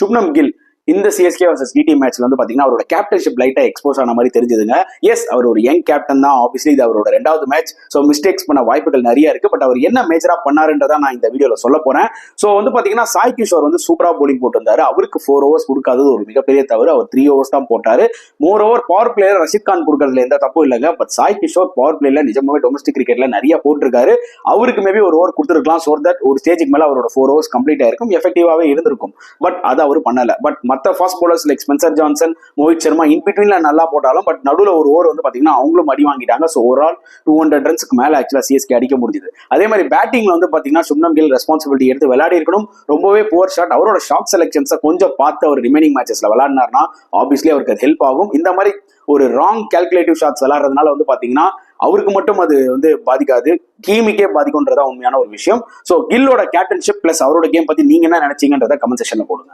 Shubman kill இந்த CSK versus DD மேட்ச்ல வந்து பாத்தீங்கன்னா அவரோட கேப்டன்ஷிப் லைட்டா எக்ஸ்போஸ் ஆன மாதிரி தெரிஞ்சதுங்க. எஸ், அவர் ஒரு யங் கேப்டன் தான். ஆப்வியஸ்லி இது அவரோட 2வது மேட்ச். ஸோ மிஸ்டேக்ஸ் பண்ண வாய்ப்புகள் நிறைய இருக்கு. பட் அவர் என்ன மேஜரா பண்ணாருன்றதா நான் இந்த வீடியோல சொல்ல போறேன். ஸோ வந்து பாத்தீங்கன்னா சாய் கிஷோர் வந்து சூப்பரா போலிங் போட்டு வந்தாரு. அவருக்கு 4 overs கொடுக்காதது ஒரு மிகப்பெரிய தவறு. அவர் 3 overs தான் போட்டாரு. More over power player Rashid Khan கொடுக்கறதுல எந்த தப்பும் இல்லைங்க. பட் சாய் கிஷோர் பவர் பிளேல நிஜமாவே டொமஸ்டிக் கிரிக்கெட்ல நிறைய போட்டிருக்காரு. அவருக்கு மேபி ஒரு ஓவர் கொடுத்துருக்கலாம். ஸோ தட் ஒரு ஸ்டேஜுக்கு மேல அவரோட 4 overs கம்ப்ளீட் ஆயிருக்கும், எஃபெக்டிவாவே இருந்திருக்கும். பட் அதை அவர் பண்ணல. பட் மற்ற fast bowlers like Spencer Johnson, Mohit Sharma in பிட்வீன்ல நல்லா போட்டாலும் பட் நடுவில் ஒரு ஓவர் வந்து பாத்தீங்கன்னா அவங்களும் அடி வாங்கிட்டாங்க. ஸோ ஓவரால் 200 ரன்ஸ்க்கு மேல ஆக்சுவலா சிஎஸ்கே அடிக்க முடிஞ்சது. அதே மாதிரி பேட்டிங்ல வந்து பாத்தீங்கன்னா சுப்னம் கில் ரெஸ்பான்சிபிலிட்டி எடுத்து விளையாடி இருக்கணும். ரொம்பவே புவர் ஷாட். அவரோட ஷாட் செலக்ஷன்ஸை கொஞ்சம் பார்த்து அவர் ரிமைனிங் மேட்சஸ்ல விளையாடினார்னா ஆப்வியஸ்லி அவருக்கு அது ஹெல்ப் ஆகும். இந்த மாதிரி ஒரு ராங் கால்குலேட்டிவ் ஷாட்ஸ் விளையாடுறதுனால வந்து பாத்தீங்கன்னா அவருக்கு மட்டும் அது வந்து பாதிக்காது, டீமுக்கே பாதிக்கும்ன்றதா உண்மையான ஒரு விஷயம். ஸோ கில்லோட கேப்டன்ஷிப் பிளஸ் அவரோட கேம் பத்தி நீங்க என்ன நினைச்சீங்கன்றத கமெண்ட் செக்ஷன்ல போடுங்க.